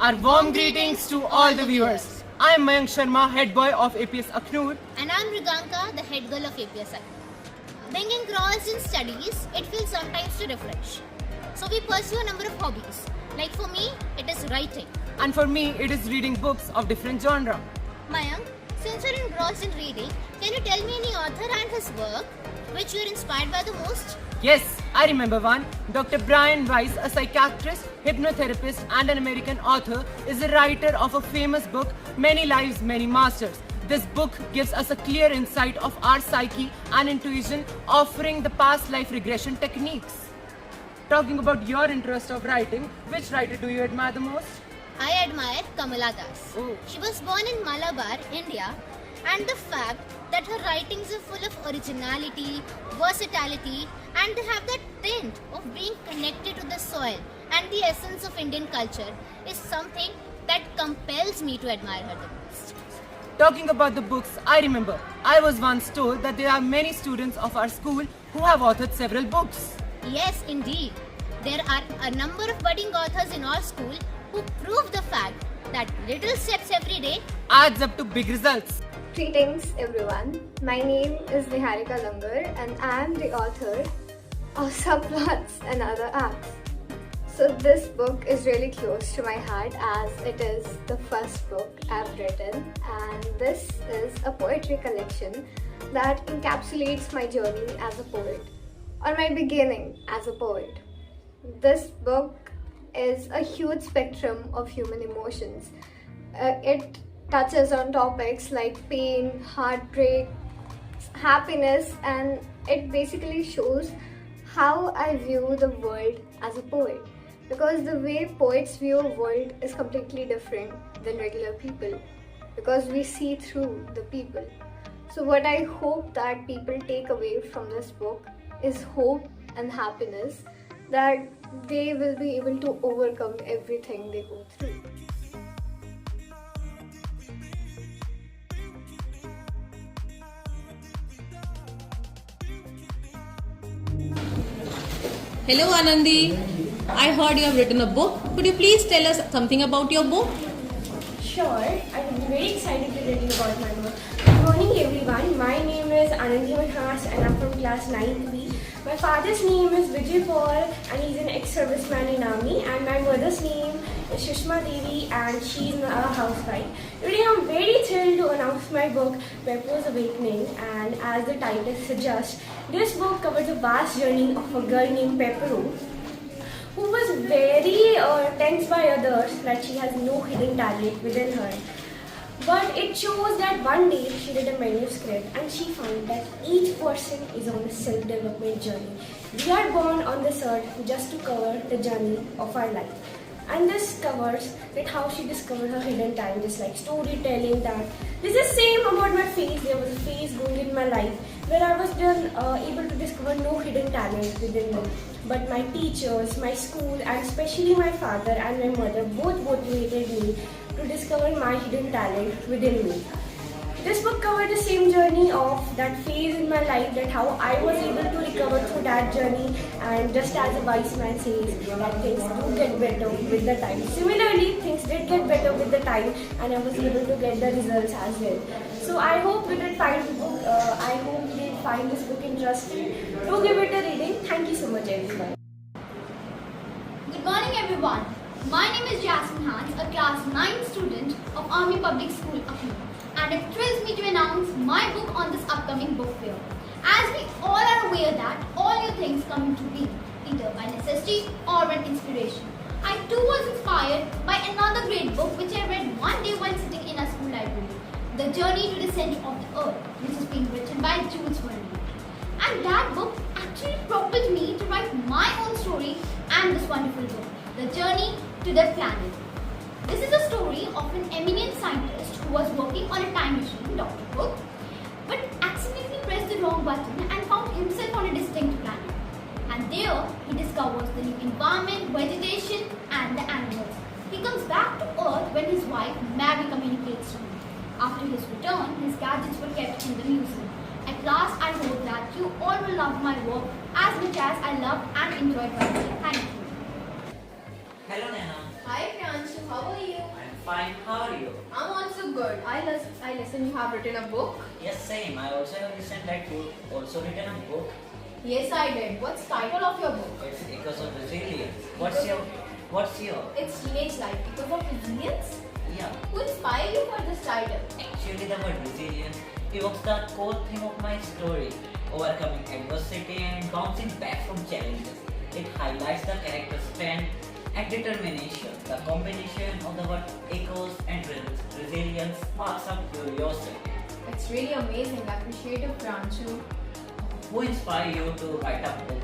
Our warm greetings to all the viewers. I am Mayank Sharma, head boy of APS Akhnoor. And I'm Riganka, the head girl of APS Akhnoor. Being engrossed in studies, it feels sometimes to refresh. So we pursue a number of hobbies. Like for me, it is writing. And for me, it is reading books of different genre. Mayank, since you're engrossed in reading, can you tell me any author and his work which you're inspired by the most? Yes, I remember one. Dr. Brian Weiss, a psychiatrist, hypnotherapist, and an American author, is the writer of a famous book, Many Lives, Many Masters. This book gives us a clear insight of our psyche and intuition, offering the past life regression techniques. Talking about your interest of writing, which writer do you admire the most? I admire Kamala Das. Oh. She was born in Malabar, India, and the fact that her writings are full of originality, versatility, and they have that tint of being connected to the soil and the essence of Indian culture is something that compels me to admire her the most. Talking about the books, I remember I was once told that there are many students of our school who have authored several books. Yes, indeed. There are a number of budding authors in our school who prove the fact that little steps every day Adds up to big results. Greetings everyone, my name is Niharika Langar and I am the author of Subplots and Other Acts. So this book is really close to my heart as it is the first book I've written, and this is a poetry collection that encapsulates my journey as a poet or my beginning as a poet. This book is a huge spectrum of human emotions. It touches on topics like pain, heartbreak, happiness, and it basically shows how I view the world as a poet. Because the way poets view a world is completely different than regular people. Because we see through the people. So what I hope that people take away from this book is hope and happiness, that they will be able to overcome everything they go through. Hello Anandi, I heard you have written a book. Could you please tell us something about your book? Sure, I'm very excited to tell you about my book. Good morning everyone, my name is Anandi Manhas and I'm from class 9B. My father's name is Vijay Paul and he's an ex-serviceman in army, and my mother's name is Shushma Devi and she's a housewife. Today I'm very thrilled to announce my book Pepper's Awakening, and as the title suggests, this book covers a vast journey of a girl named Pepperu who was very tense by others that she has no hidden talent within her. But it shows that one day she did a manuscript and she found that each person is on a self-development journey. We are born on this earth just to cover the journey of our life. And this covers that how she discovered her hidden talent, just like storytelling. That this is same about my phase. There was a phase going in my life where I was able to discover no hidden talent within me. But my teachers, my school, and especially my father and my mother both motivated me to discover my hidden talent within me. This book covered the same journey of that phase in my life, that how I was able to recover through that journey, and just as a wise man says, that things do get better with the time. Similarly, things did get better with the time and I was able to get the results as well. So I hope you did find the book, I hope you did find this book interesting. Do give it a reading. Thank you so much everyone. Good morning everyone. My name is Jasmine Hans, a class 9 student of Army Public School, Akhnoor, and it thrills me to announce my book on this upcoming book fair. As we all are aware that all new things come into being, either by necessity or by inspiration. I too was inspired by another great book which I read one day while sitting in a school library, The Journey to the Center of the Earth, which is being written by Jules Verne. And that book actually propelled me to write my own story and this wonderful book, The Journey to the Planet. This is a story of an eminent scientist who was working on a time machine, Dr. Cook, but accidentally pressed the wrong button and found himself on a distinct planet. And there he discovers the new environment, vegetation and the animals. He comes back to Earth when his wife Mary communicates to him. After his return, his gadgets were kept in the museum. At last, I hope that you all will love my work as much as I love and enjoy writing. Thank you. Hello Nana. Hi Priyanshu, how are you? I'm fine. How are you? I'm also good. I listen you have written a book. Yes, same. I also have listened that you also written a book. Yes, I did. What's the title of your book? It's Echoes of Resilience. Echoes What's your? It's Teenage Life. Echoes of Resilience? Yeah. Who inspired you for this title? Actually, the word resilience evokes the core theme of my story: overcoming adversity and bouncing back from challenges. It highlights the character's strength and determination. The combination of the word echoes and resilience sparks up curiosity. It's really amazing. I appreciate it, Priyanshu. Who inspired you to write a book?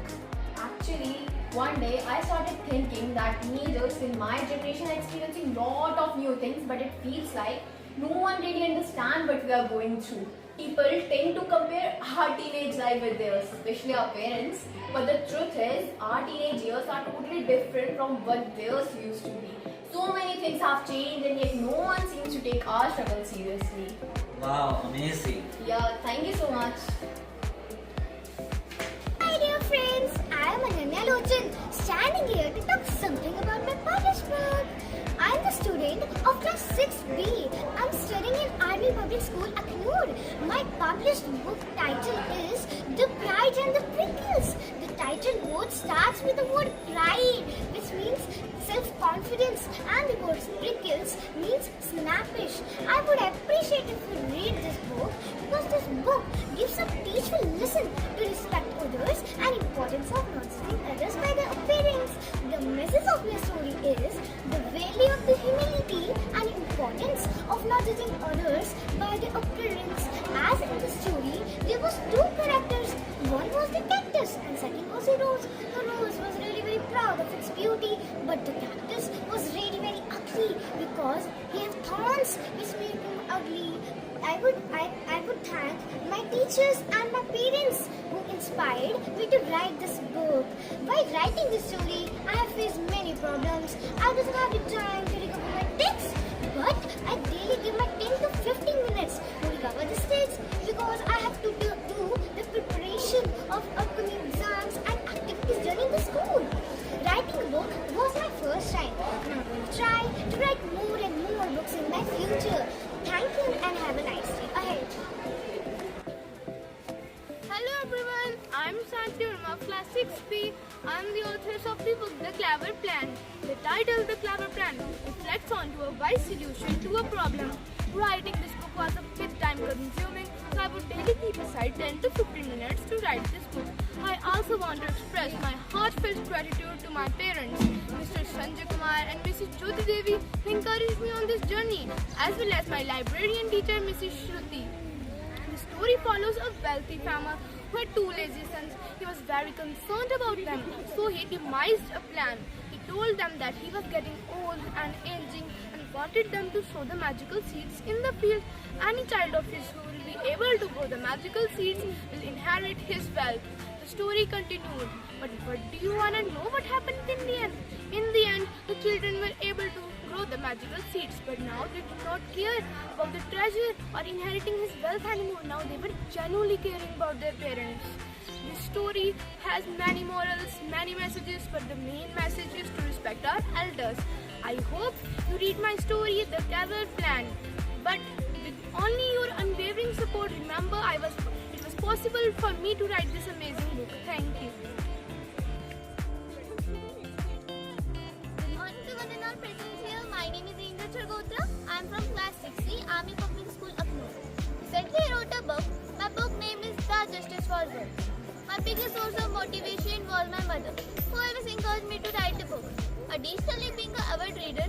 Actually, one day I started thinking that teenagers in my generation are experiencing lot of new things, but it feels like no one really understands what we are going through. People tend to compare our teenage life with theirs, especially our parents. But the truth is, our teenage years are totally different from what theirs used to be. So many things have changed, and yet no one seems to take our struggle seriously. Wow, amazing. Yeah, thank you so much. Hi dear friends, I am Ananya Lochan, standing here to talk something about my published book. I am the student of class 6B. I am studying in Army Public School, Akhnoor. My published book title is The Pride and the Prickles. The title word starts with the word pride, which means self-confidence, and the word prickles means snappish. I would appreciate if you read this book because this book gives a teachable lesson to respect others and importance of not judging others by their appearance. The message of my story is the value of the humility and importance of not judging others by their appearance. As in the story, there was two characters. One was the cactus and second was the rose. The rose was really very proud of its beauty, but the cactus was really very ugly because he had thorns which made him ugly. I would thank my teachers and my parents who inspired me to write this book. While writing this story, I have faced many problems. I doesn't have the time to recover my texts, but I daily give my 10 to 15 minutes to recover the texts because I have to do the preparation of upcoming exams and activities during the school. Writing a book was my first time, and I'm going to try to write more and more books in my future. Thank you and have a nice day ahead. Hello everyone, I'm Santi Verma of class 6B. I'm the author of the book The Clever Plan. The title The Clever Plan reflects onto a wise solution to a problem. Writing this book was a bit time consuming, so I would daily keep aside 10 to 15 minutes to write this book. I also want to express my heartfelt gratitude to my parents, Mr. Sanjay Kumar and Mrs. Jyoti Devi, who encouraged me on this journey, as well as my librarian teacher, Mrs. Shruti. The story follows a wealthy farmer who had two lazy sons. He was very concerned about them, so he devised a plan. He told them that he was getting old and aging and wanted them to sow the magical seeds in the field. Any child of his who will be able to grow the magical seeds will inherit his wealth. The story continued, but do you want to know what happened in the end? In the end, the children were able to grow the magical seeds, but now they did not care about the treasure or inheriting his wealth anymore. Now they were genuinely caring about their parents. This story has many morals, many messages, but the main message is to respect our elders. I hope you read my story, The Clever Plan. But with only your unwavering support, remember it was possible for me to write this amazing book. Thank you. Good morning to one and all present here. My name is Indra Chargotra. I am from class 6C, Army Public School, Akhnoor. Recently I wrote a book. My book name is The Justice for World. My biggest source of motivation was my mother, who always encouraged me to write the book. Additionally, being an avid reader,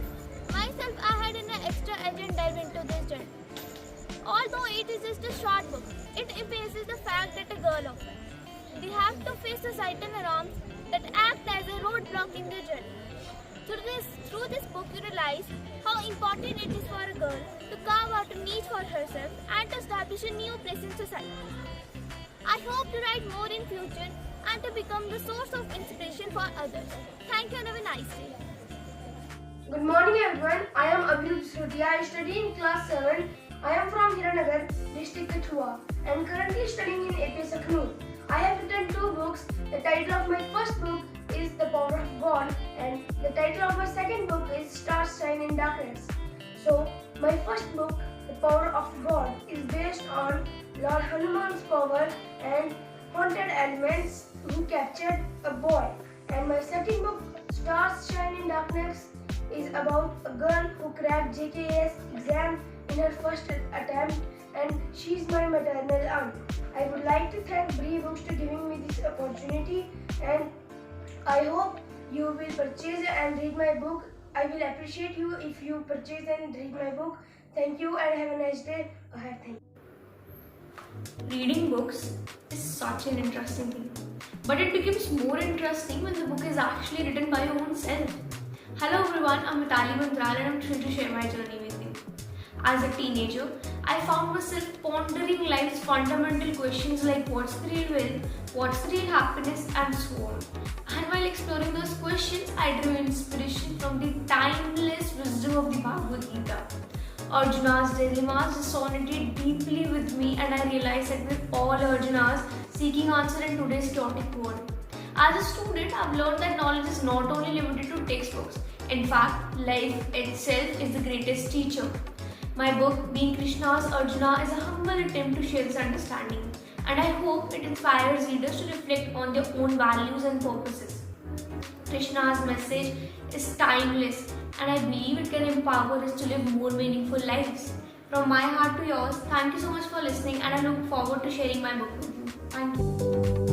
myself I had an extra urgent dive into this journey. Although it is just a short book, it emphasizes the fact that a girl of they have to face societal norms that act as a roadblock in their journey. Through this book, you realize how important it is for a girl to carve out a niche for herself and to establish a new place in society. I hope to write more in future and to become the source of inspiration for others. Thank you and have a nice day. Good morning everyone. I am Abhirup Sruti. I study in class 7. I am from Hiranagar, district Kathua. I am currently studying in APS Akhnoor. I have written 2 books. The title of my first book is The Power of God and the title of my second book is Stars Shine in Darkness. So, my first book, The Power of God, is based on Lord Hanuman's power and haunted elements who captured a boy. And my second book, Stars Shine in Darkness, is about a girl who cracked JKS exam in her first attempt, and she's my maternal aunt. I would like to thank Bree Books for giving me this opportunity, and I hope you will purchase and read my book. I will appreciate you if you purchase and read my book. Thank you and have a nice day ahead. Thank you. Reading books is such an interesting thing, but it becomes more interesting when the book is actually written by your own self. Hello everyone, I'm Mitali Mandral and I'm thrilled to share my journey with you. As a teenager, I found myself pondering life's fundamental questions like what's the real will, what's the real happiness, and so on. And while exploring those questions, I drew inspiration from the timeless wisdom of the Bhagavad Gita. Arjuna's dilemmas resonated deeply with me, and I realized that we're all Arjunas seeking answer in today's chaotic world. As a student, I've learned that knowledge is not only limited to textbooks. In fact, life itself is the greatest teacher. My book, Being Krishna's Arjuna, is a humble attempt to share this understanding, and I hope it inspires readers to reflect on their own values and purposes. Krishna's message is timeless, and I believe it can empower us to live more meaningful lives. From my heart to yours, thank you so much for listening, and I look forward to sharing my book with you. Thank you.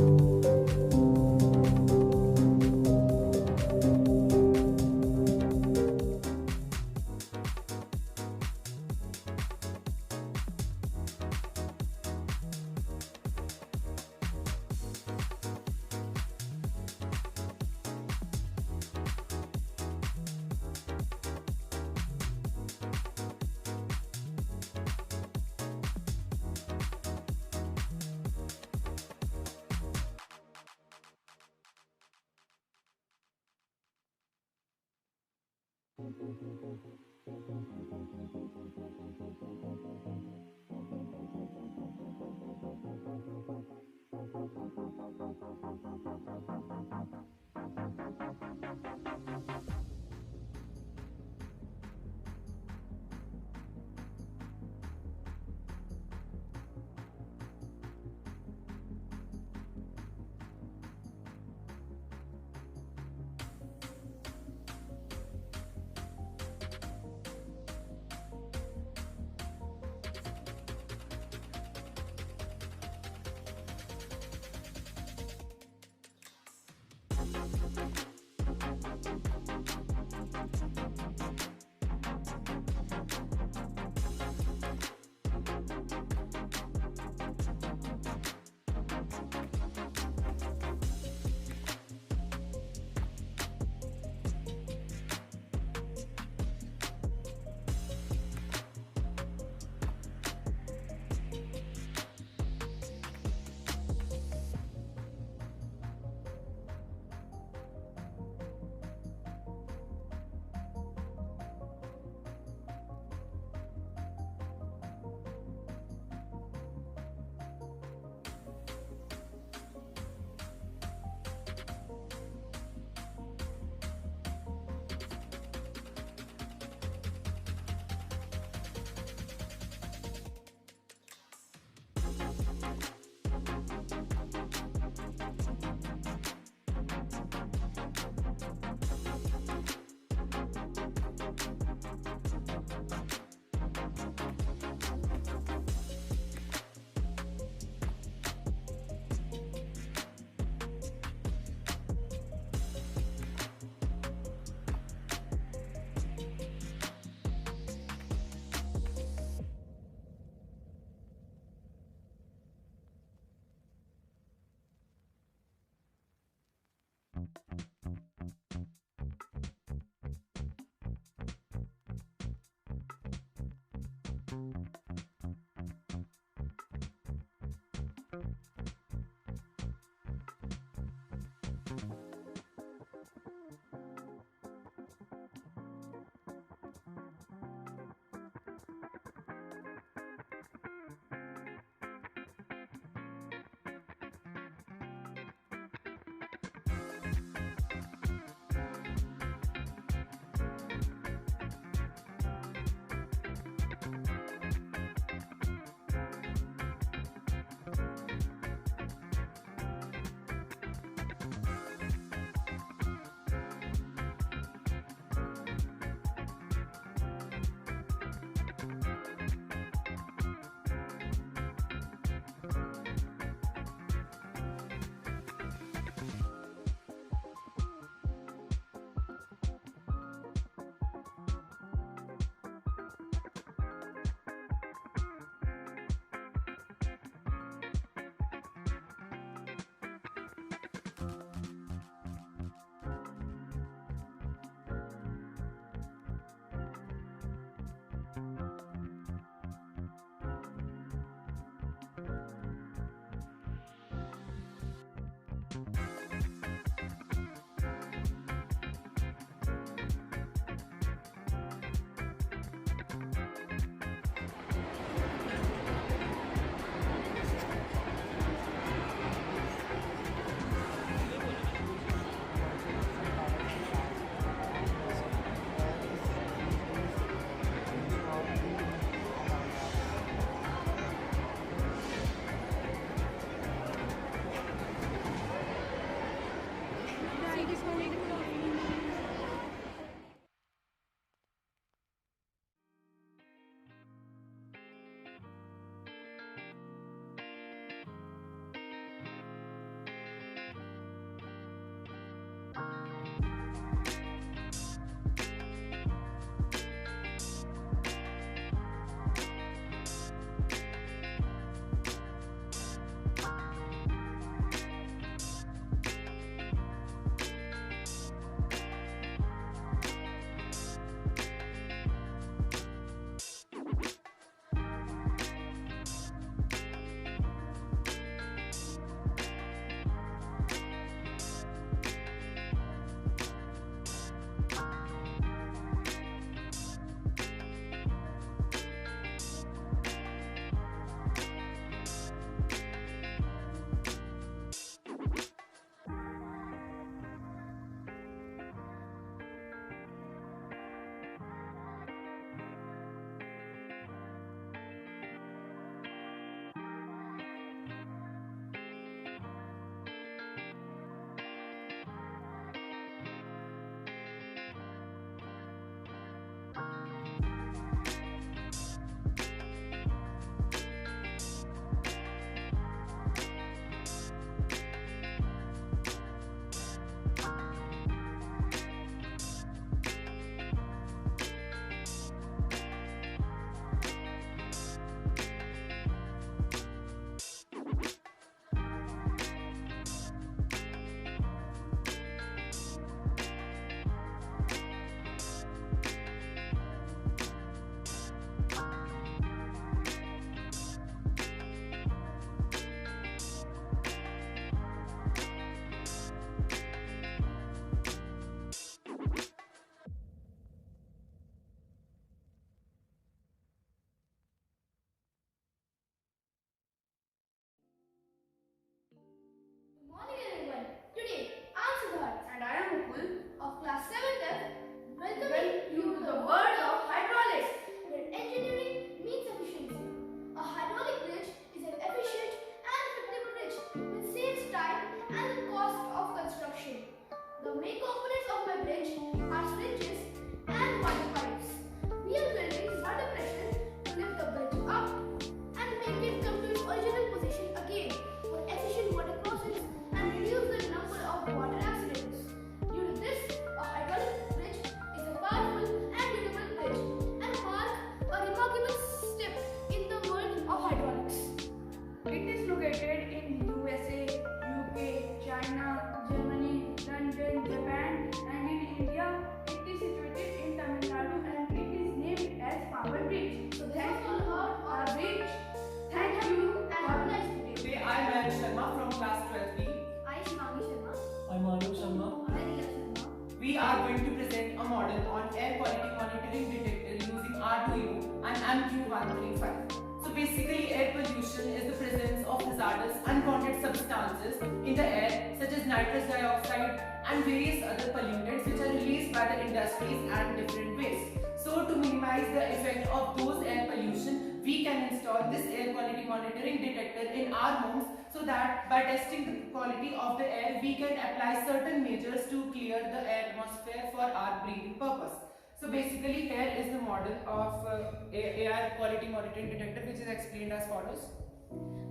We are going to present a model on air quality monitoring detector using Arduino and MQ135. So basically, air pollution is the presence of hazardous unwanted substances in the air such as nitrous dioxide and various other pollutants which are released by the industries and different waste. So to minimize the effect of those air pollution, we can install this air quality monitoring detector in our homes so that by testing the quality of the air, we can apply certain measures to clear the atmosphere for our breathing purpose. So basically here is the model of air quality monitoring detector, which is explained as follows.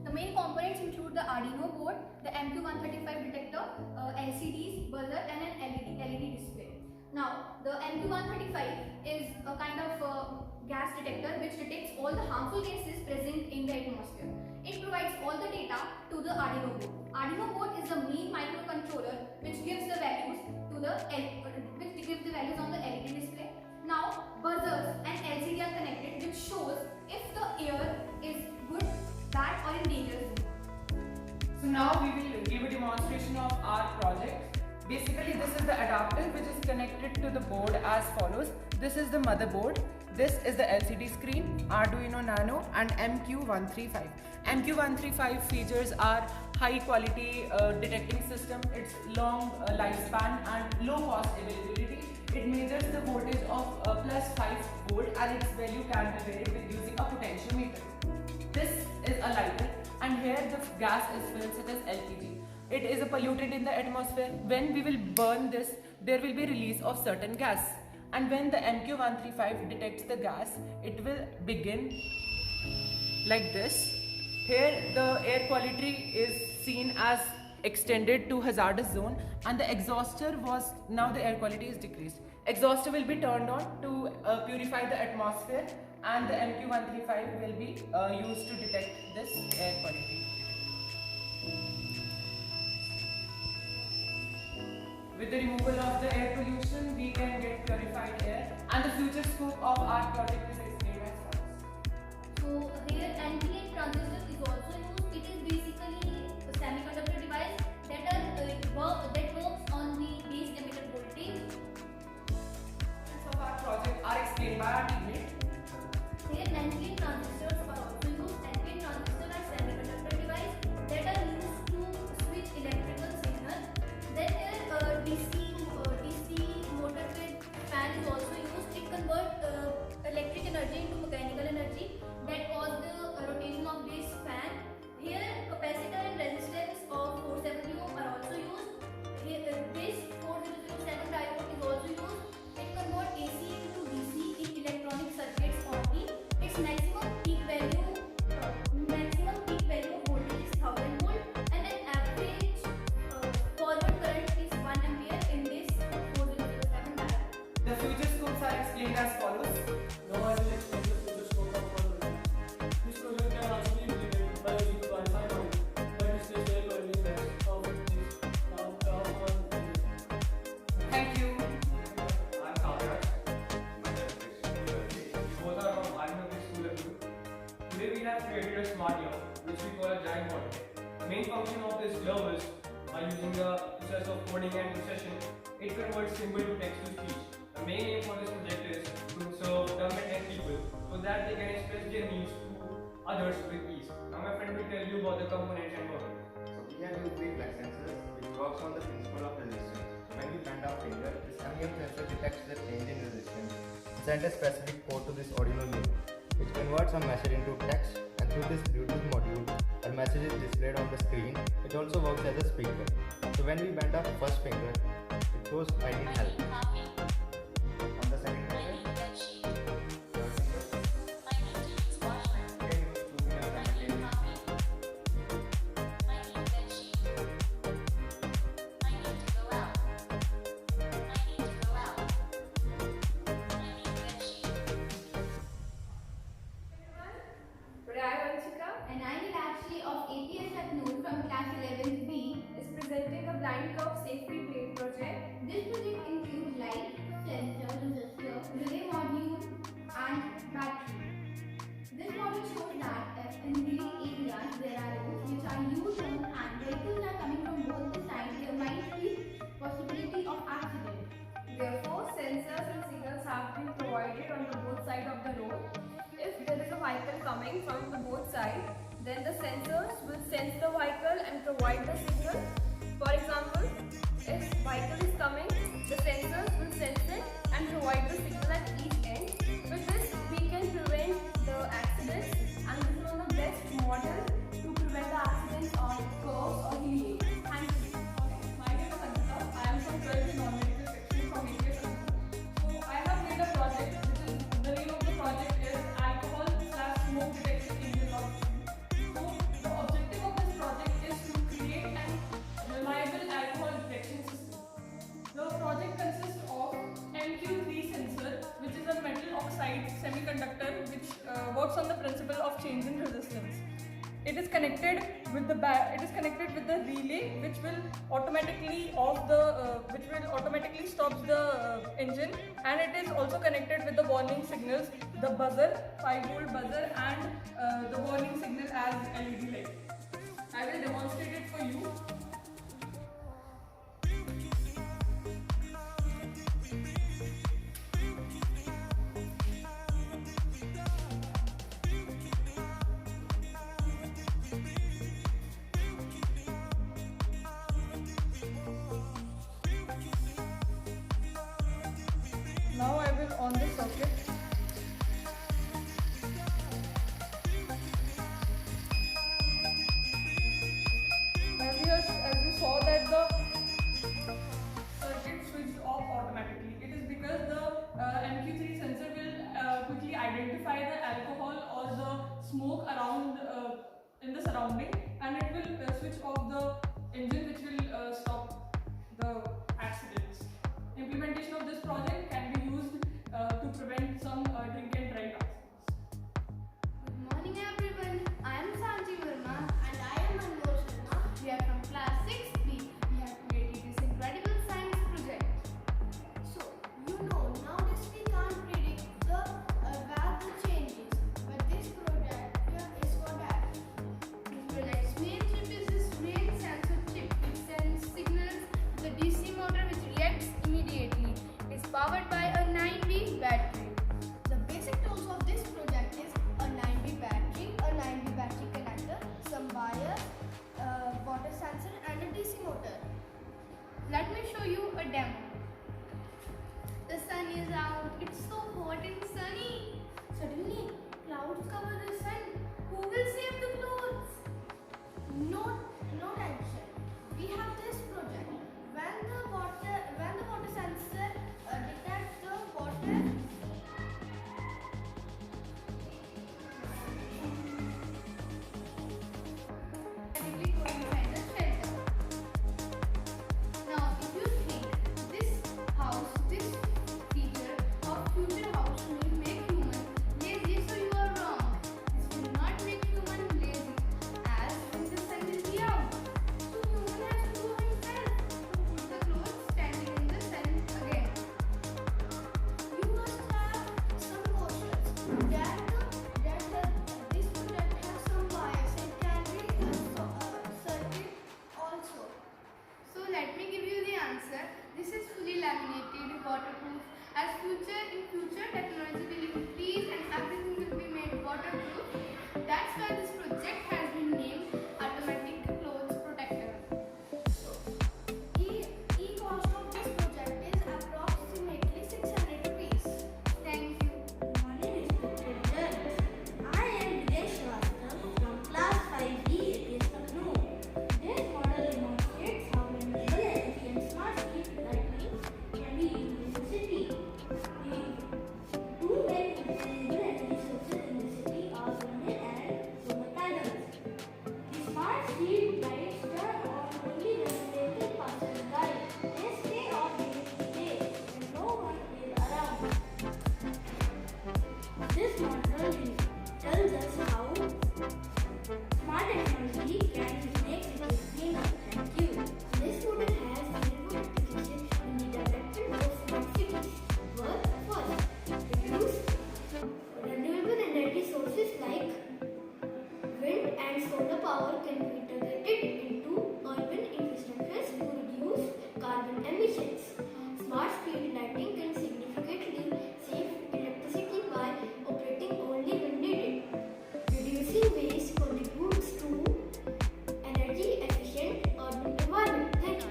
The main components include the Arduino board, the MQ135 detector, LCDs, buzzer and an LED display. Now, the MQ135 is a kind of gas detector which detects all the harmful gases present in the atmosphere. It provides all the data to the Arduino board. Arduino board is the main microcontroller which gives the values to the values on the LED display. Now, buzzers and LCD are connected, which shows if the air is good, bad or in danger zone. So now we will give a demonstration of our project. Basically, this is the adapter which is connected to the board as follows. This is the motherboard. This is the LCD screen, Arduino Nano and MQ135. MQ135 features are high quality detecting system, its long lifespan and low cost availability. It measures the voltage of plus 5 volt and its value can be varied with using a potentiometer. This is a lighter and here the gas is filled such as LPG. it is a pollutant in the atmosphere. When we will burn this, there will be release of certain gas. And when the MQ135 detects the gas, it will begin like this. Here the air quality is seen as extended to hazardous zone, and the exhauster was, now the air quality is decreased. Exhauster will be turned on to purify the atmosphere, and the MQ135 will be used to detect this air quality. With the removal of the air pollution, we can get purified air, and the future scope of our project is explained as follows. So here NPN transistor is also used. It is basically a semiconductor device that works on the base emitter voltage. Of our project are explained by our teammate. Here NPN transistors are also used. NPN transistors are semiconductor device that are used to switch electrical signal. Then here DC motor with fan is also used. It converts electric energy into mechanical energy that cause the rotation of this fan. Here capacitor and resistance of 470 ohm are also used. Here, this 4007 diode is also used. It converts AC into DC in electronic circuits only. Its maximum peak value of voltage is 1000 volt, and an average forward current is 1 ampere in this 4007 diode. The future scopes are explained as follows. Now I will explain the future scope of one project. This project can also be implemented by using Wi-Fi module that is the air quality index of this one project. Thank you. I'm Kavraj. My name is Krishna. We both are from Akhnoor School of Blue. Today we have created a smart glove, which we call a giant model. The main function of this glove is, by using the process of coding and procession, it converts symbol to text to speech. The main aim for this project is to serve government and people so that they can express their needs to others with ease. Now my friend will tell you about the components and work. So we have used big black sensors which works on the principle of resistance. When we bend our finger, this MEM sensor detects the change in resistance and sends a specific code to this Arduino unit, which converts a message into text, and through this Bluetooth module, a message is displayed on the screen. It also works as a speaker. So when we bend our first finger, it shows I need help. On the second finger, third finger, again use two fingers simultaneously. And I am actually of APS Akhnoor from class 11B is presenting a blind curve safety plate project. This project includes light, sensor, resistor, relay module, and battery. This model shows that in hilly areas there are roads which are U-turn and vehicles are coming from both the sides, there might be possibility of accident. Therefore, sensors and signals have been provided on the both sides of the road. If there is a vehicle coming from the both sides, then the sensors will sense the vehicle and provide the signal. For example, if vehicle is coming, the sensors will sense it and provide the signal at each end. With this, we can prevent the accidents, and this is one of the best model to prevent the accidents on curves or hilly areas. Thank you. My name is Ankita. I am from 12th non-medical section from APS Akhnoor. So I have made a project, which is, the name of the project is alcohol/smoke detection engine oxygen. So the objective of this project is to create an reliable alcohol detection system. The project consists of MQ3 sensor, which is a metal oxide semiconductor which works on the principle of change in resistance. It is connected with the relay, which will automatically stop the engine, and it is also connected with the warning signals, the buzzer, 5-volt buzzer, and the warning signal as LED light. I will demonstrate it for you. Now I will on the circuit. Let me show you a demo. The sun is out. It's so hot and sunny. Suddenly, clouds cover the sun. Who will save the clothes? No tension. We have this project. When the water sensor detects the water, automatically go inside the shelter. Now, if you think this feature of future house will make human lazy, so you are wrong. This will not make human lazy, as the sun will be out. So human has to go himself to put the clothes standing in the sun again. You must have some cautious that this project has some bias and can be circuit also. So let me give you the answer. This is fully laminated, waterproof. In future technology will increase and everything will be made waterproof. That's why this project has been named Automatic Clothes Protector. E-cost of this project is approximately 600 rupees. Thank you. My name is Dr. I am Videsh Shrivastava from class 5B at Akhnoor. This model demonstrates how renewable energy and smart street lighting can be used in the city. Two main renewable energy sources in the city are wind and solar panels. The smart street lights turn on only when the vehicle passes by. They stay on during the day when no one is around. This model tells us how smart technology can make cities cleaner. Thank you. This model has valuable application in the development of smart cities. First, reduce renewable energy sources like wind and solar power can be integrated into urban infrastructures to reduce carbon emissions. Smart street lighting can significantly save electricity by operating only when needed. Reducing waste contributes to energy efficient urban environment. Thank you.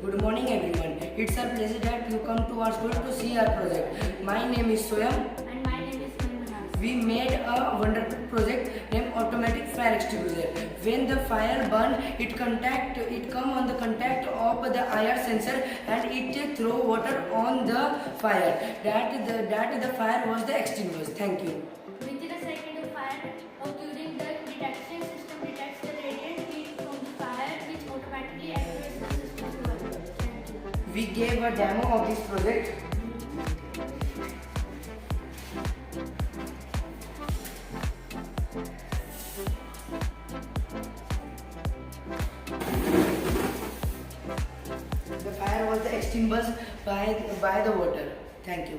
Good morning everyone. It's a pleasure that you come to our school to see our project. My name is Soyam. And my name is Manmana. We made a wonderful project named Automatic Fire Extinguisher. When the fire burn, it come on the contact of the IR sensor and it throw water on the fire. That the fire was the extinguished. Thank you. Within a second of fire occurring, the detection system detects the radiant heat from the fire, which automatically activates the system to run. Thank you. We gave a demo of this project. The fire was extinguished by the water. Thank you.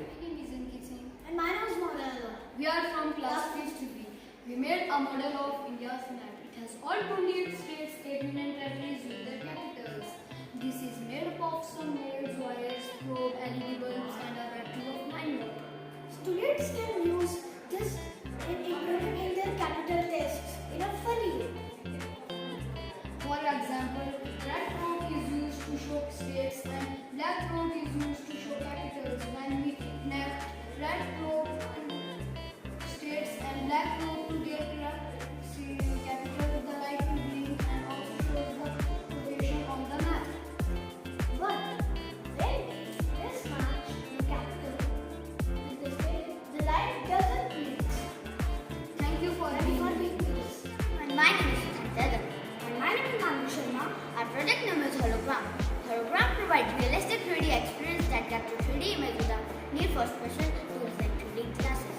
And my name is Morella. We are from class 6B. We made a model of India's map. It has all 28 states, 8 union territories with their capitals. This is made up of some modes, wires, probe, LED bulbs, and a battery of 9 volt. Students can use this in their capital tests in a funny way. For example, red rock is used to show states and black rock is used to show capitals. When we connect red rock states and black rock to their capitals, the light will blink and also shows the position on the map. But when this match the capital with the state, the light doesn't blink. Thank you for being this. And my name is Sujata. And my name is Manu Sharma. Our project name is Hologram. Hologram provides realistic 3D experience that captures 3D images without need for special tools like 3D glasses.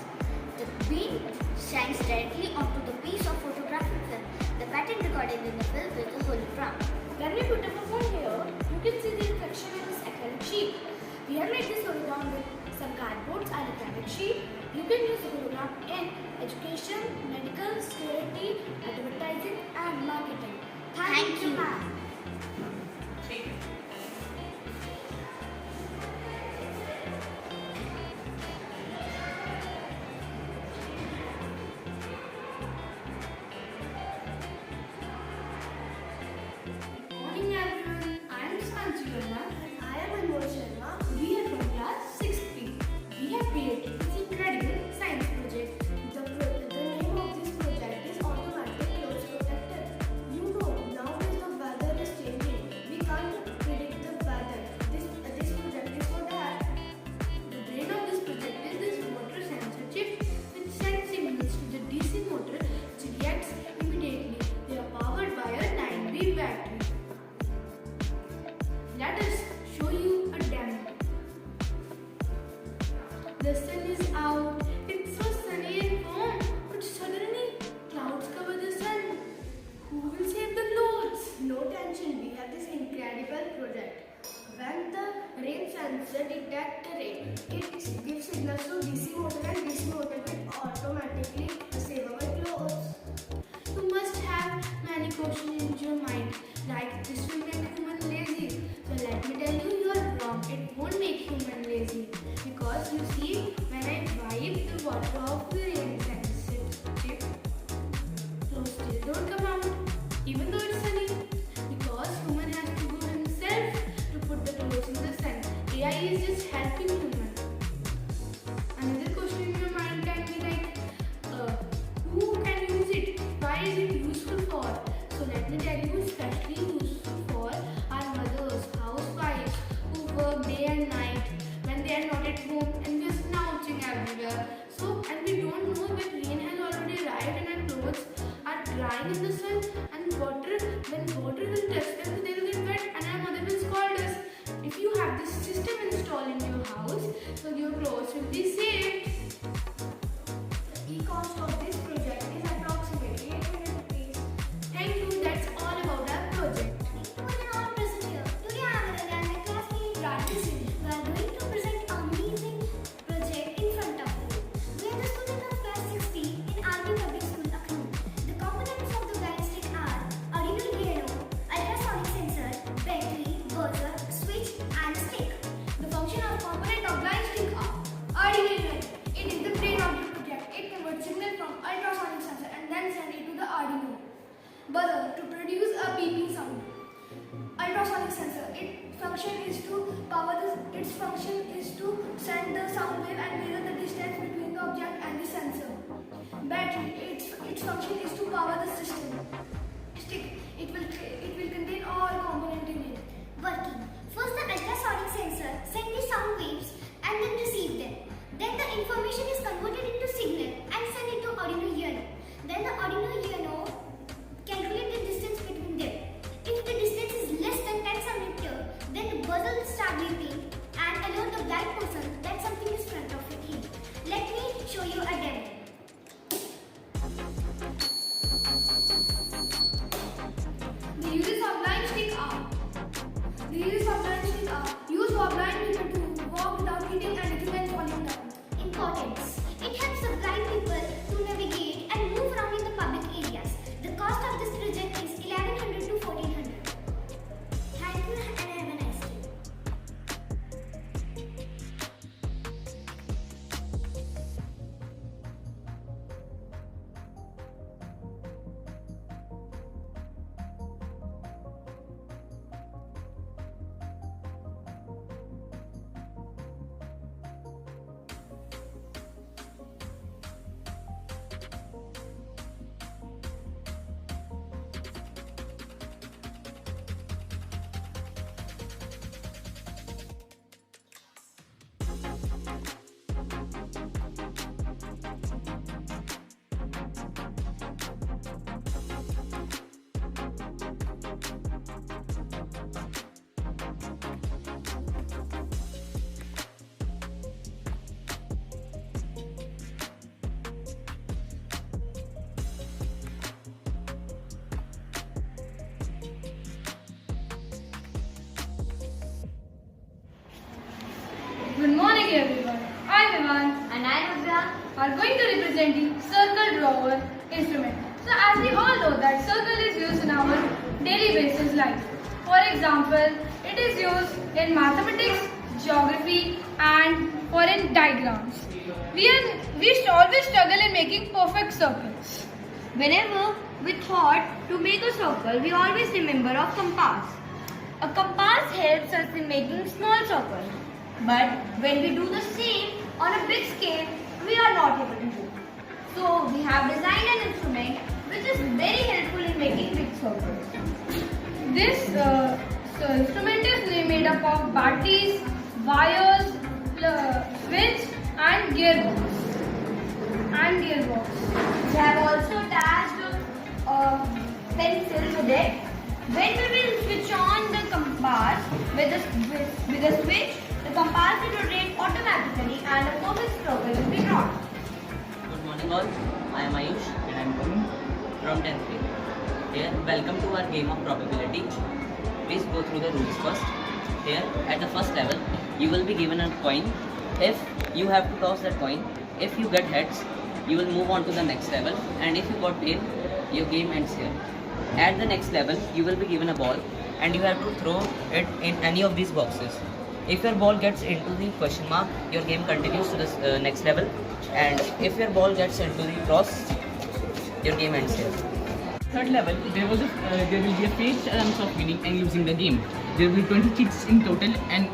The beam shines directly onto the piece of photographic film. The pattern recorded in the film is the hologram. When we put up a phone here, you can see the reflection in this acrylic sheet. We have made this hologram with some cardboards and acrylic sheet. You can use the hologram in education, medical, security, advertising and marketing. Thank you, ma'am. Good morning everyone. I am Sanjivana. let us show you a demo. The sun is out, it's so sunny and warm, but suddenly clouds cover the sun. Who will save the clothes? No tension, we have this incredible project. When the rain sensor detects the rain, it gives signals to DC motor and DC motor will automatically save our clothes. You must have many questions in your mind, like this will make human lazy. So let me tell you, you are wrong. It won't make human lazy. Because you see, when I wipe the water off the rain sensitive, clothes still don't come out, even though it's sunny. Because human has to go himself to put the clothes in the sun. AI is just helping human. Another question in your mind can be like, who can use it? Why is it useful for? So let me tell you, especially useful for our mothers, housewives who work day and night when they are not at home and just slouching everywhere. So, and we don't know that rain has already arrived and our clothes are drying in the sun, and when water will touch them, they will get wet and our mother will scold us. If you have this system installed in your house, so your clothes will be saved. The e-cost of this project is approximately 800 rupees. Thank you, that's all about our project. Today I am my classmate Radhis. We are going to present an amazing project in front of you. We are the students of class 60 in Army Public School, Akhnoor. The components of the blind stick are Arduino Uno, ultrasonic sensor, battery, buzzer, switch and stick. The function of component of blind stick are Arduino Uno. It is the brain of the project. It converts signal from ultrasonic sensor and then send it to the Arduino. Buzzer to produce a beeping sound. Ultrasonic sensor. Its function is to send the sound wave and measure the distance between the object and the sensor. Battery. Its function is to power the system. Stick. It will contain all components in it. Working. First the ultrasonic sensor send the sound waves and then receive them. Then the information is converted into signal and sent into Arduino Uno. Then the Arduino Uno calculate the distance between them. If the distance is less than 10 cm, then the buzzer will start beeping and alert the blind person that something is in front of him. Let me show you a demo. The uses of blind stick are used for blind people to walk without hitting anything and falling down. Importance. It helps the blind people to navigate and move around in the public areas. The cost of this project is 1100 to 1400. Thank you and have a nice day. Good morning everyone. I am Ivan and I am Rudra. Are going to represent the circle drawer instrument. So as we all know that circle is used in our daily basis life. For example, it is used in mathematics, geography and for in diagrams. We always struggle in making perfect circles. Whenever we thought to make a circle, we always remember of compass. A compass helps us in making small circles. But when we do the same on a big scale, we are not able to do. So we have designed an instrument which is very helpful in making big circles. This instrument is made up of batteries, wires, switch and gearbox. We have also attached a pencil with it When we will switch on the compass with a switch, the compass will rotate automatically and a perfect circle will be drawn. Good morning all, I am Ayush and I am coming from 10th grade. Here, welcome to our game of probability. Please go through the rules first. Here, at the first level, you will be given a coin. If you have to toss that coin, if you get heads, you will move on to the next level, and if you got tail, your game ends here. At the next level, you will be given a ball and you have to throw it in any of these boxes. If your ball gets into the question mark, your game continues to the next level, and if your ball gets into the cross, your game ends here. Third level, there will be a fair chance of winning and losing the game. There will be 20 cheats in total, and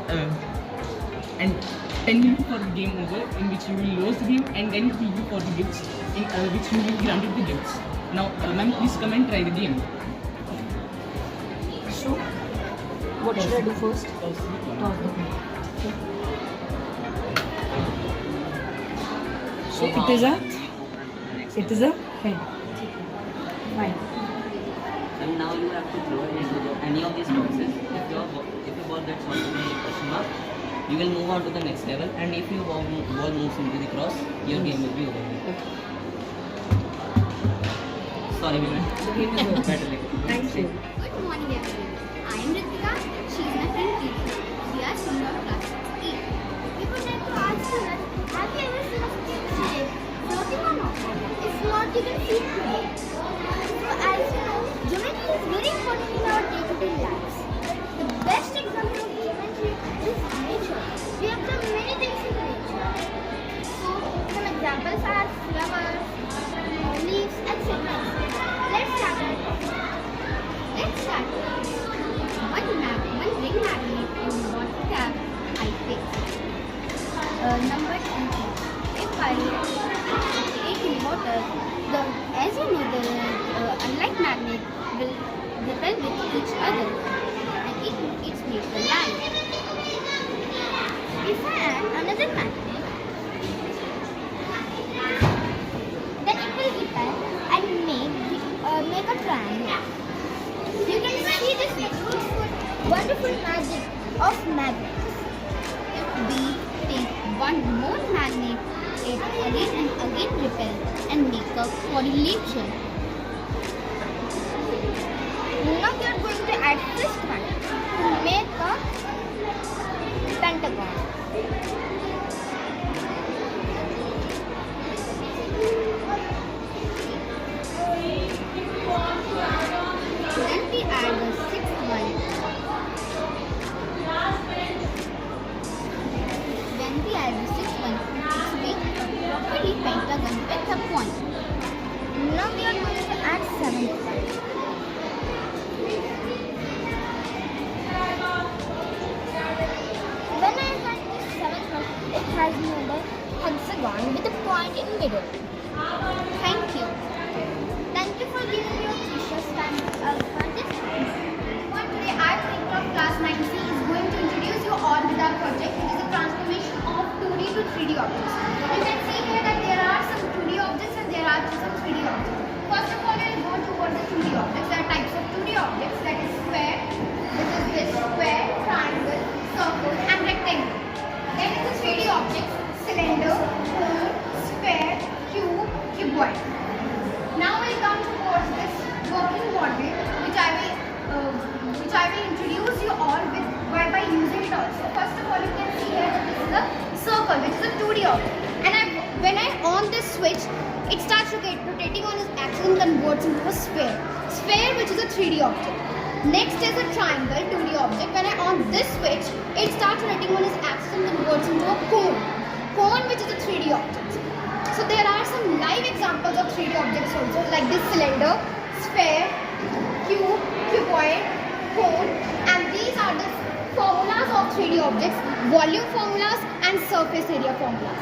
10 minutes for game over, in which you will lose the game, and then it will be for the gifts, in which you will be granted the gifts. Now, ma'am, please come and try the game. So, what should I do first? Toss the coin. So it is a head. Fine. And now you have to throw it into any of these boxes. If your ball gets onto the question mark, you will move on to the next level, and if your ball moves into the cross, your game will be over. Sorry, women. Thank you. Good morning everyone. I am Ritika. She is my friend Preeti. We are students of class 8. We would like to ask you that have you ever seen a skip today floating or not? If not, you can see it today. So as you know, geometry is very important in our day-to-day lives. The best example of geometry is nature. We have done many things in nature. So some examples are flowers, leaves, etc. Let's start. One ring magnet in water tap I fixed. Number 20. If I take in water, as you know, the unlike magnet will repel with each other, and it makes the line. If I add another magnet, then it will repel and make a triangle. You can see this wonderful magic of magnets. If we take one more magnet, it again and again repel and make a correlation. Now we are going to add fifth magnet to make a pentagon. Then we add the sixth one. When we add the sixth one, it makes a properly pentagon with a point. Now we are going to add seventh one. When I add this seventh one, it has made a hexagon with a point in middle. Thank you. Thank you for giving me your precious time for this time. For today, our curriculum of class 9C is going to introduce you all with our project, which is a transformation of 2D to 3D objects. You can see here that there are some 2D objects and there are some 3D objects. First of all, we will go towards the 2D objects. There are types of 2D objects, that is square, which is this square, triangle, circle, and rectangle. Then is the 3D objects, cylinder, cone, sphere, cube, cuboid. Now we come towards this working model, which I will introduce you all with by using it also. First of all, you can see here that this is a circle, which is a 2D object. And when I on this switch, it starts rotating on its axis and converts into a sphere. Sphere, which is a 3D object. Next is a triangle, 2D object. When I on this switch, it starts rotating on its axis and converts into a cone. Cone, which is a 3D object. So there are some live examples of 3D objects also, like this cylinder, sphere, cube, cuboid, cone, and these are the formulas of 3D objects, volume formulas and surface area formulas.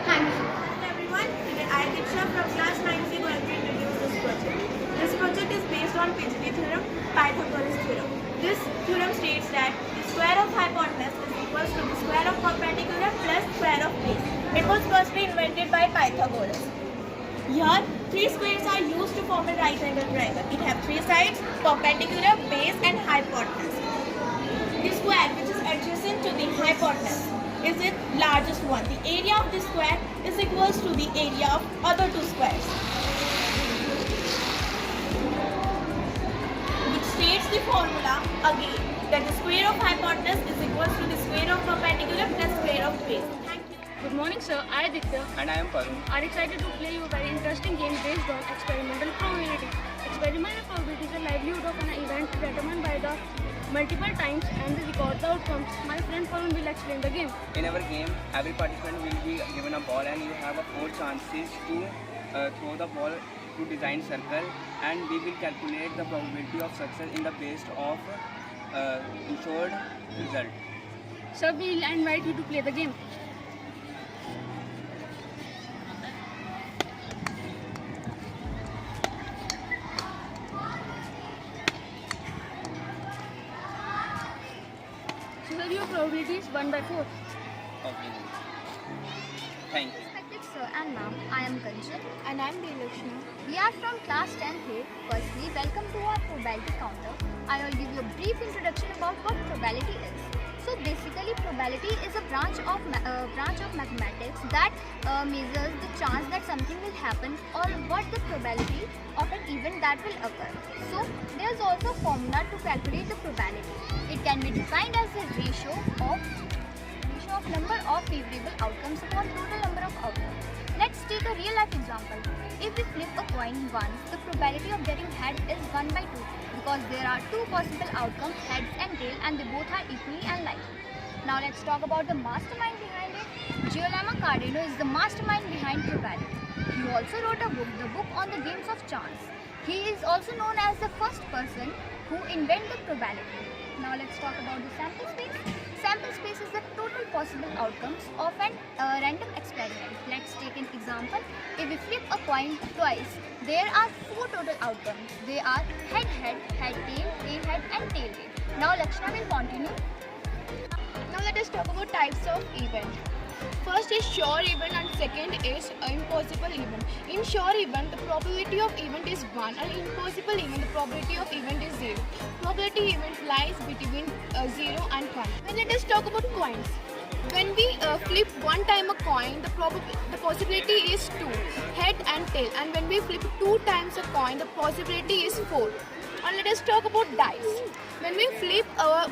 Thank you. Hello everyone, today I, Diksha from class 9C, going to introduce this project. This project is based on Pagelli theorem, Pythagoras theorem. This theorem states that the square of hypotenuse is equals to the square of perpendicular plus square of base. It was firstly invented by Pythagoras. Here, Three squares are used to form a right angle triangle. It has three sides, perpendicular, base and hypotenuse. The square which is adjacent to the hypotenuse is the largest one. The area of this square is equals to the area of other two squares, which states the formula again that the square of hypotenuse is equals to the square of perpendicular plus square of base. Thank you. Good morning, sir. I, Aditya, And I am Parun. are excited to play you a very interesting game based on experimental probability. Experimental probability is a livelihood of an event determined by the multiple times and they record the outcomes. My friend Parun will explain the game. In our game, every participant will be given a ball and you have a 4 chances to throw the ball to design circle, and we will calculate the probability of success in the based of ensured result. Sir, we will invite you to play the game. So, sir, your probability is 1 by 4. Okay. Thank you. Respected sir and ma'am, I am Kanchan. And I am Deelakshmi. We are from class 10A. Firstly, welcome to our probability counter. I will give you a brief introduction about what probability is. So basically, probability is a branch of mathematics that measures the chance that something will happen or what the probability of an event that will occur. So there is also a formula to calculate the probability. It can be defined as the ratio of number of favorable outcomes upon total number of outcomes. Let's take a real life example. If we flip a coin once, the probability of getting head is 1 by 2 because there are two possible outcomes, heads and tail, and they both are equally unlikely. Now let's talk about the mastermind behind it. Giuliano Cardano is the mastermind behind probability. He also wrote a book, the book on the games of chance. He is also known as the first person who invented probability. Now let's talk about the sample space. Sample space is the total possible outcomes of an random experiment. Let's take an example. If we flip a coin twice, there are 4 total outcomes. They are head, head, head, tail, tail, head and tail, tail. Now Lakshana will continue. Now let us talk about types of event. First is sure event and second is impossible event. In sure event, the probability of event is 1 and impossible event, the probability of event is 0. Probability event lies between 0 and 1. Then let us talk about coins. When we flip one time a coin, the possibility is 2, head and tail. And when we flip 2 times a coin, the possibility is 4. And let us talk about dice. When we flip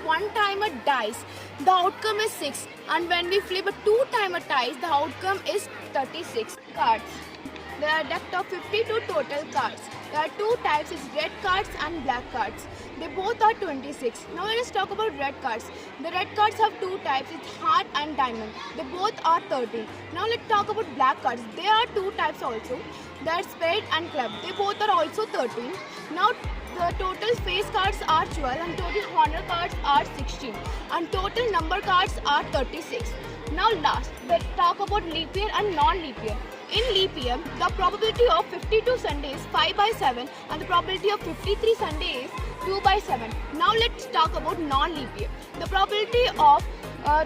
one time a dice, the outcome is 6. And when we flip a 2 time a dice, the outcome is 36. Cards. There are a deck of 52 total cards. There are 2 types, is red cards and black cards. They both are 26. Now let us talk about red cards. The red cards have 2 types, it's heart and diamond. They both are 13. Now let's talk about black cards. There are 2 types also. They are spade and club. They both are also 13. Now the total face cards are 12 and total honor cards are 16 and total number cards are 36. Now last, let's talk about leap year and non-leap year. In leap year, the probability of 52 Sundays is 5 by 7 and the probability of 53 Sundays is 2 by 7. Now let's talk about non-leap year. The probability of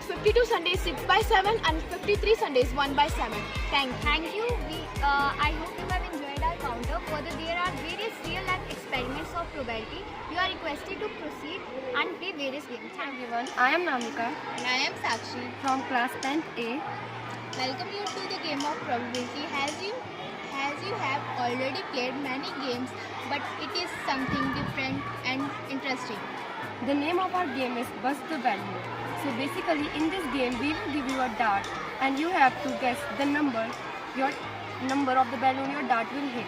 52 Sundays 6 by 7 and 53 Sundays 1 by 7. Thank you. I hope you have enjoyed our counter. Further, there are various real-life experiments of probability. You are requested to proceed and play various games. Thank you. Everyone, I am Namika And I am Sakshi. from class 10A. Welcome you to the game of probability. As you have already played many games, but it is something different and interesting. The name of our game is Buzz the Value. So basically in this game we will give you a dart and you have to guess the number of the balloon your dart will hit.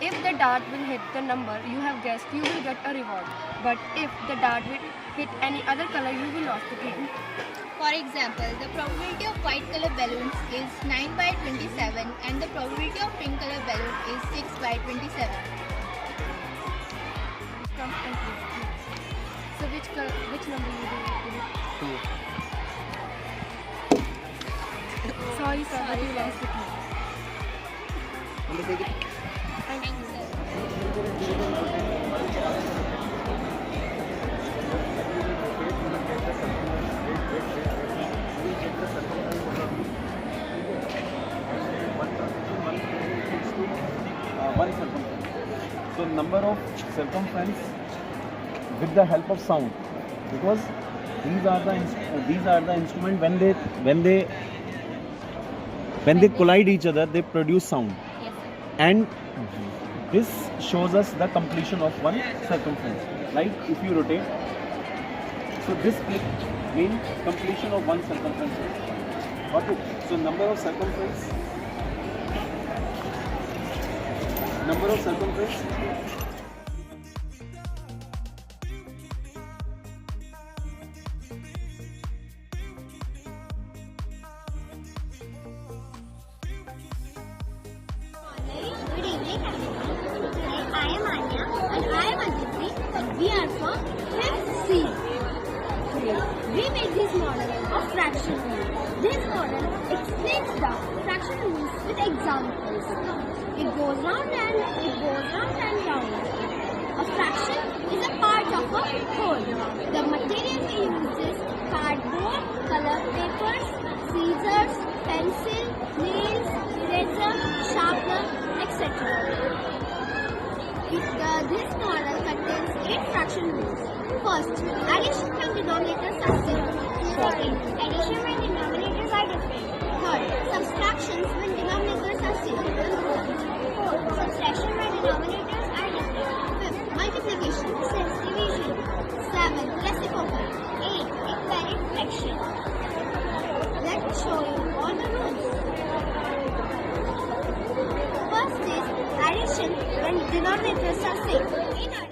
If the dart will hit the number you have guessed, you will get a reward. But if the dart will hit any other color, you will lose the game. For example, the probability of white color balloons is 9 by 27 and the probability of pink color balloon is 6 by 27. Come and play. So which number you do? 2. Sorry sir, but you lost the game. Thank you, sir. number of circumference with the help of sound, because these are the instrument when they collide each other, they produce sound. Yes. And this shows us the completion of one circumference. Like if you rotate, so this click means completion of one circumference. Okay. So number of circumference. Good evening, everyone. I am Anya and I am Aditi. We are from 5th C. We made this model of fraction rule. This model explains the fraction rules with examples. It goes round and round. A fraction is a part of a whole. The material we use is cardboard, colored papers, scissors, pencil, nails, eraser, sharpener, etc. This model contains 8 fraction rules. First, addition when denominators are similar. Second, addition when denominators are different. Third, subtractions when denominators are similar. Fourth, subtraction when denominators are different. Fifth, multiplication. Sixth, division. Seventh, reciprocal. 8, equivalent fraction. Let me show you all the rules. First is addition when denominators are same. In addition,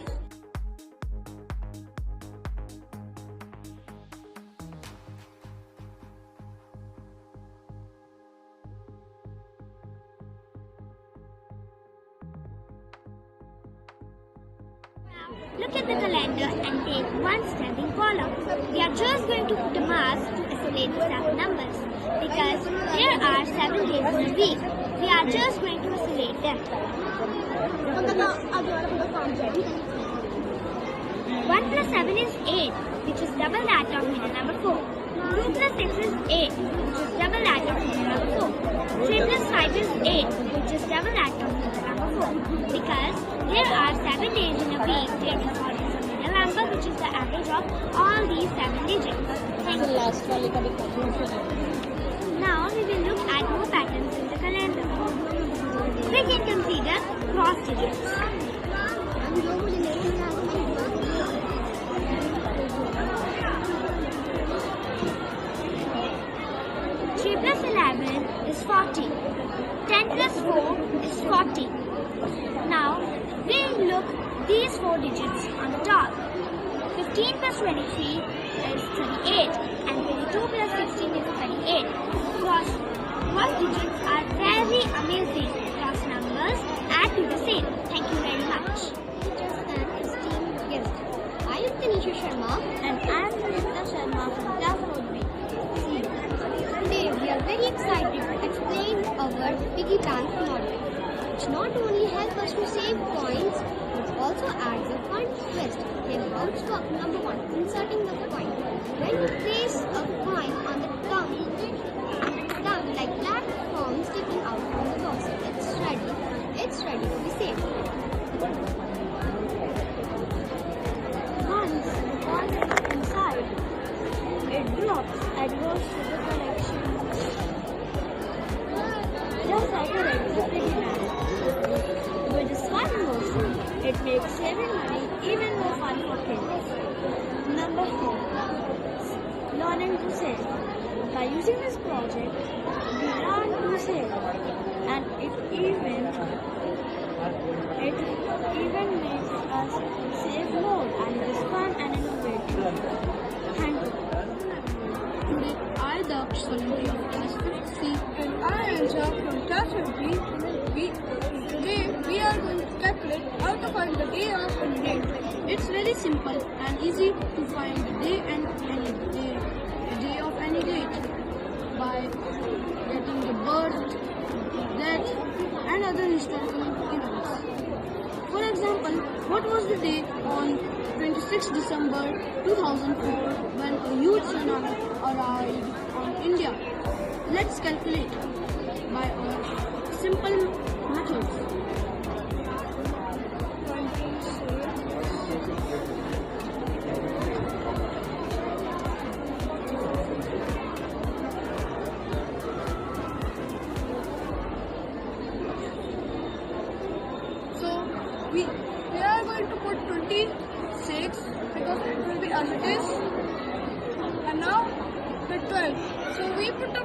look at the calendar and take one standing column. We are just going to put a mark to isolate the 7 numbers because there are 7 days in a week. We are just going to isolate them. 1 plus 7 is 8, which is double that of figure number 4. 2 plus 6 is 8, which is double that of figure number 4. 3 plus 5 is 8, which is double that of figure number 4. Because there are 7 days in a week, there is always a middle number, which is the average of all these 7 digits. Thank you. Now we will look at more patterns in the calendar. We can consider cross digits. 3 plus 11 is 40. 10 plus 4 is 40. Now we look these 4 digits on the top. 15 plus 23 is 38 and 22 plus 16 is 38. Cross digits are very amazing. Cross numbers add to the same. Thank you very much. Teachers and esteemed guests. I am Tanisha Sharma and I am Nitya Sharma from class 4B. Today we are very excited to explain our piggy bank model, which not only helps us to save coins but also adds a fun twist. Here how it's work. Number 1, inserting the coin. When you place a coin on the tongue like platform sticking out from the box, it's ready to be saved. Once the coin is inside, it drops and goes to the collection. Just like a regular piggy bank. With this one motion, it makes saving money even more fun for kids. Number 4, learning to save. By using this project, we learn to save, and it even makes us save more, and it is fun and innovative. Thank you. Today I, Daksh, Solomon of class 5C, and I, Anja from class 5B. Today we are going to calculate how to find the day of any date. It's very simple and easy to find the day and any day of any date by getting the birth, death, and other historical events. For example, what was the day on 26 December 2004 when a huge tsunami arrived on India? Let's calculate by a simple method. 26 as it is. And now the 12th. So we put a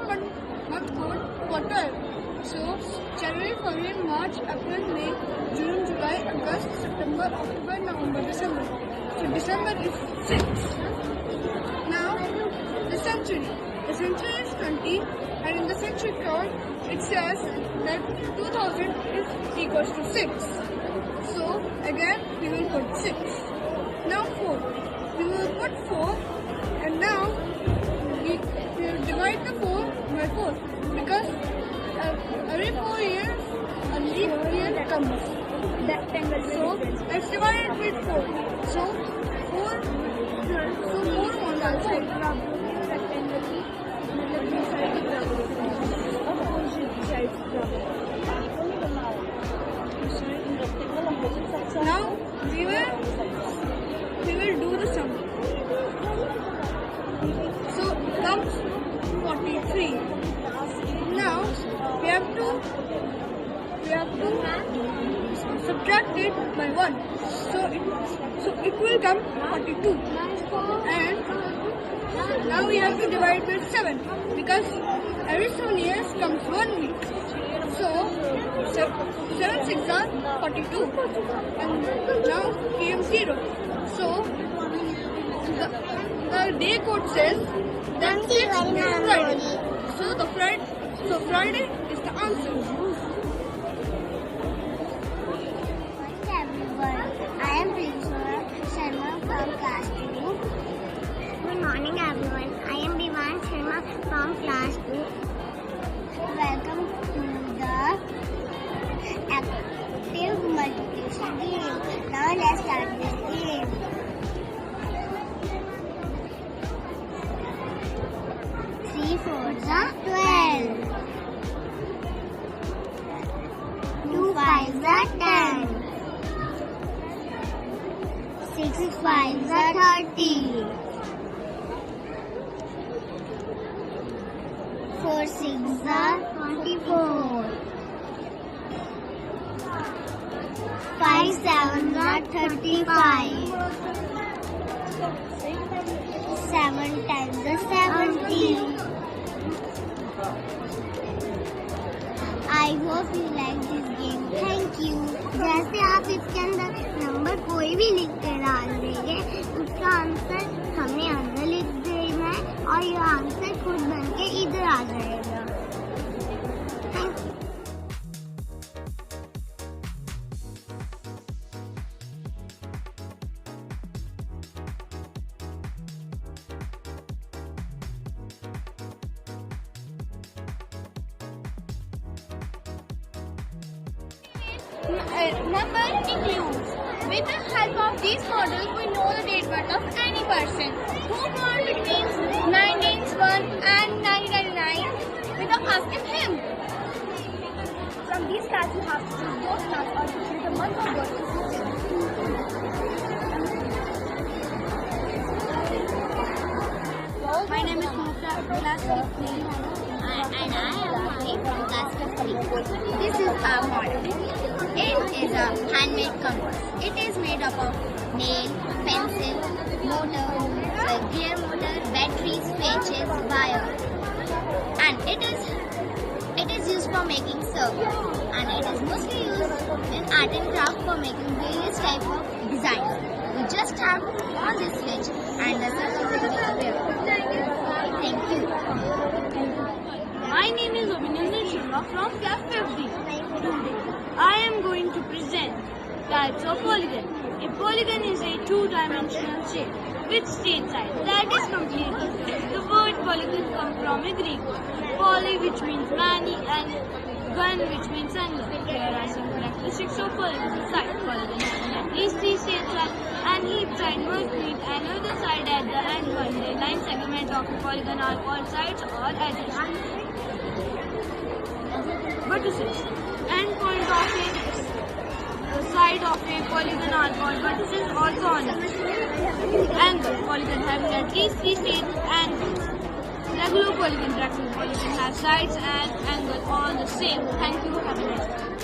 month code for 12. So January, February, March, April, May, June, July, August, September, October, November, December. So December is 6. Now the century. The century is 20, and in the century code it says that 2000 is equals to 6. So again we will put 6. Now 4. We will put 4, and now we will divide the 4 by 4 because every 4 years a leap year comes. So let's divide it with 4. So 4 on the outside. Now we will do the sum. So comes 43. Now we have to subtract it by 1. So it will come 42. And now we have to divide by 7 because every 7 years comes 1 week. So 7 6 are 42, and now came 0. So the day code says that 6 is Friday. So Friday is the answer. I am Prinsura Sharma from class 2. Good morning everyone. I am Divan Sharma from class 2. Welcome to the active multiplication game. Now let's start this game. Three fours are 12. 2 fives are 10. 6 fives are 30. 4 6 are 24. 5 7 are 35. 7 10 are 70. I hope you like this game. Thank you. जैसे आप इसके अंदर number कोई भी लिख के डाल देंगे, उसका आंसर हमने अंदर लिख देना है और यह आंसर खुद बन के इधर आ जाएगा. Thank you. Number includes. With the help of these models, we know the date birth of any person who born between 1901 and 1999 without asking him. From these cards, you have to choose those cards or to choose the month of birth. My name is Mukta, class 15. And I am Mari from class 15. This is our model. It is a handmade compass. It is made up of nail, pencil, motor, gear motor, batteries, switches, wire. And it is used for making circles. And it is mostly used in art and craft for making various types of designs. We just tap on this switch and the circle will appear. Thank you. My name is Abhinandan Sharma from class 15. I am going to present types of polygon. A polygon is a two-dimensional shape with straight sides that is completely flat. The word polygon comes from a Greek word, poly, which means many, and gon, which means angle. Here are some characteristics of polygon. Side polygon has at least 3 straight sides, and each side must meet another side at the end. One the line segment of a polygon are called sides or edges. Vertices. End point of a side of a polygon are called vertices, also on angle. Polygon having at least 3 straight angles. Regular polygon, rectangle polygon have sides and angle all the same. Thank you. Have a nice day.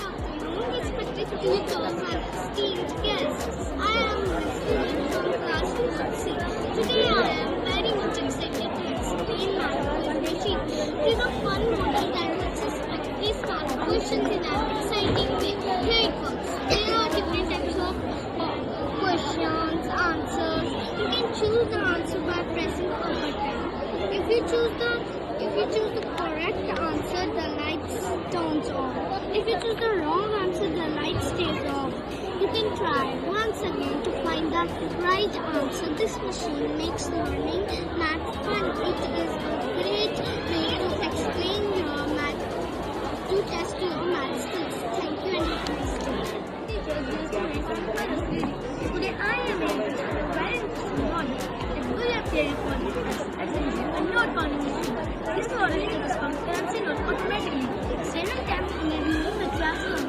Respected teachers and esteemed guests, I am a student from class See, today I am very much excited to explain mathematics machine. It is a fun model that lets us practice math questions in an exciting way. Here it works. There are different types of questions, answers. You can choose the answer by pressing a button. If you choose the correct answer, the lights turns on. If you choose the wrong answer, the light stays off. You can try once again to find the right answer. This machine makes learning math fun. It is a great way to explain your math, to test your math skills. Thank you and have a nice day. Today I am going to a very interesting model that we are playing for a note counting machine. This model is currency note automatically. Several times in a review the classroom.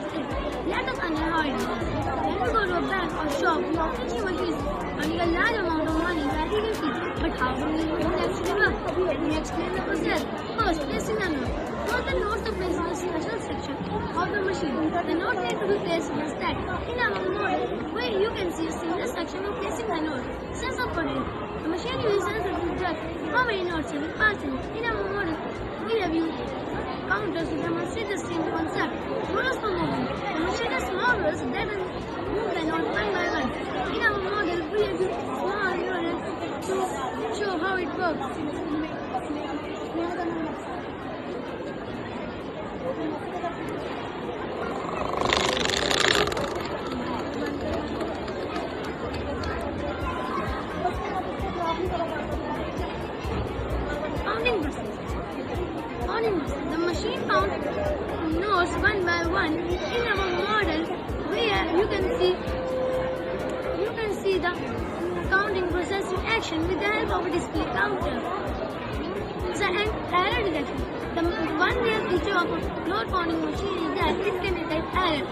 Let us understand how it works. When we go to a bank or shop, we often see machines earning a large amount of money very quickly. But how do we know it actually works? Let me explain the process. First, placing a note. First, the notes are placed in a special section of the machine. The note need to be placed in a stack. In our model, where you can see a single section of placing the note. Sense of putting. The machine uses sensors to judge how many notes have been passed in. In our model, we have used counters to demonstrate the same concept. Rollers for movement. The machine has small rollers that will move the note one by one. In our model, we have used small rollers to show how it works. The machine counts notes one by one. In our model, where you can see the counting processing action with the help of a display counter. And error detection. The one real feature of a note counting machine is that it can detect error.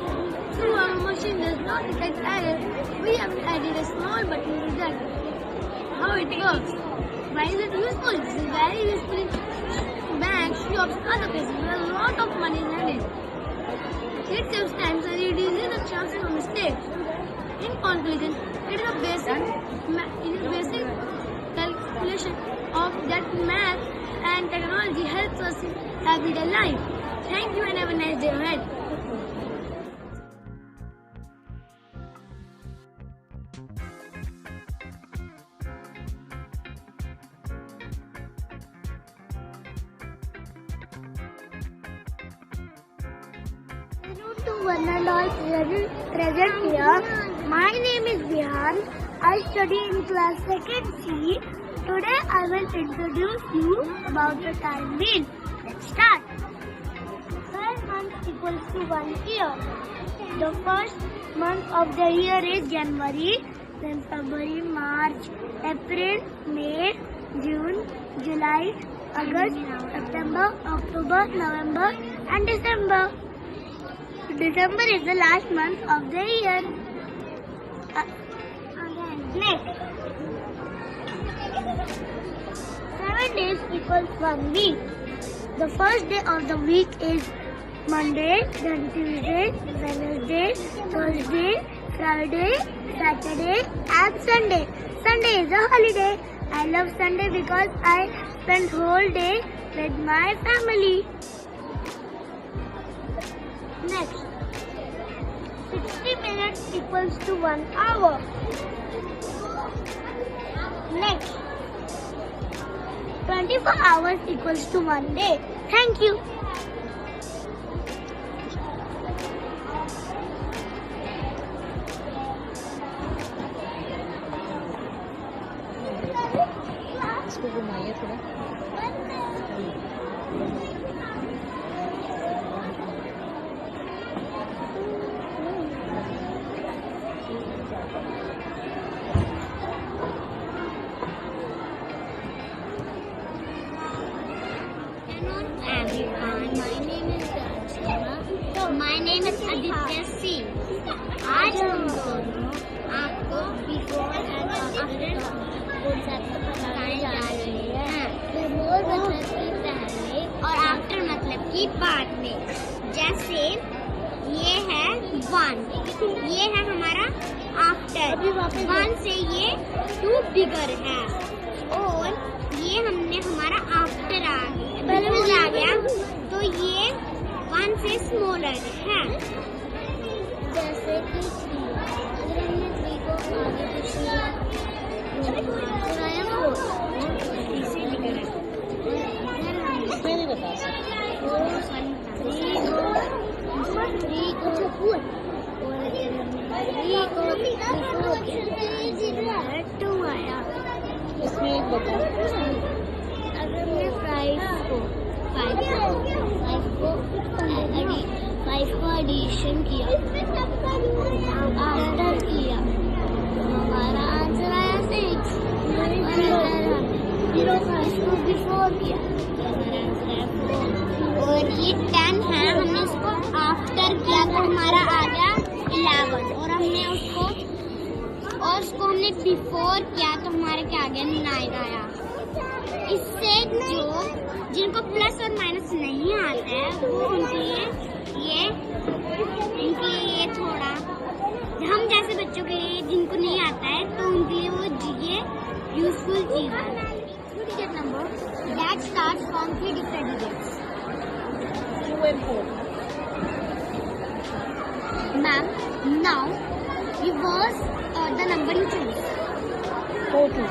Through our machine does not detect error, we have added a small button to detect how it works. Why is it useful? It is very useful in banks, shops, other places where a lot of money is handled. It saves time and reduces the chances of mistakes. In conclusion, it is a basic calculation of that math and technology helps us in everyday life. Thank you and have a nice day ahead. To one and all present here. My name is Vihan. I study in class 2nd C. Today I will introduce you about the time wheel. Let's start. 12 months equals to 1 year. The first month of the year is January, then February, March, April, May, June, July, August, September, October, November and December. December is the last month of the year. Next. 7 days equals 1 week. The first day of the week is Monday, then Tuesday, Wednesday, Thursday, Friday, Saturday and Sunday. Sunday is a holiday. I love Sunday because I spend whole day with my family. Next, 60 minutes equals to 1 hour. Next, 24 hours equals to 1 day. Thank you. My name is Aditya Singh. आज हम दोनों आपको before and after concept बताने जा रहे हैं। Before मतलब कि पहले और आफ्टर मतलब कि बाद में। जैसे ये है 1, ये है हमारा आफ्टर 1 से ये 2 बिगर है और ये हमने हमारा आफ्टर आ गया तो ये 1 से स्मॉलर है। जैसे कि अगर हमने 3 को आगे पीछे इसे बिगर है मैं नहीं बता सकती इसमें एक बता। अगर हमने 5 को एडिशन किया आफ्टर किया हमारा आंसर आया 6 इसको बिफोर किया हमारा आंसर आया 4 और ये 10 है हमने इसको आफ्टर किया तो हमारा आ गया 11 और हमने उसको हमने बिफोर किया तो हमारे क्या आ गया 9 आया। इससे जिनको प्लस और माइनस नहीं आता है वो उनके लिए ये थोड़ा हम जैसे बच्चों के लिए जिनको नहीं आता है तो उनके लिए वो ये यूजफुल चीज है। Digit number that starts from 3 different digits. 2 and 4. Ma'am, now reverse the number you choose. 4, 2.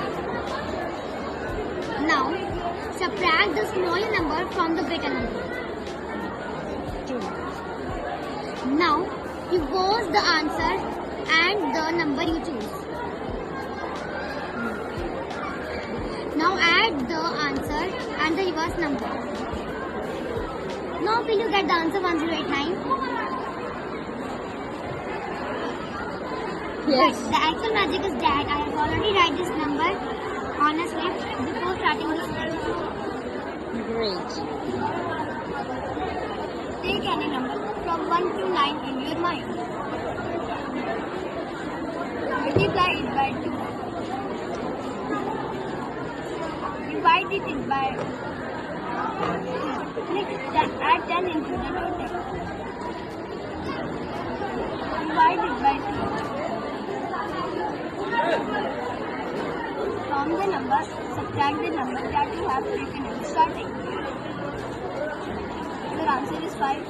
Now subtract the smaller number from the greater number. 2. Now reverse the answer and the number you choose. Now add the answer and the reverse number. Now will you get the answer 1089? Yes. The actual magic is that I have already write this number on a slip before starting this test. Great. Take any number from 1 to 9 in your mind. Multiply it by 2. Divide it by 2. Add 10 into the total. Divide it by 2. From the number, subtract the number that you have written in starting. Your answer is 5.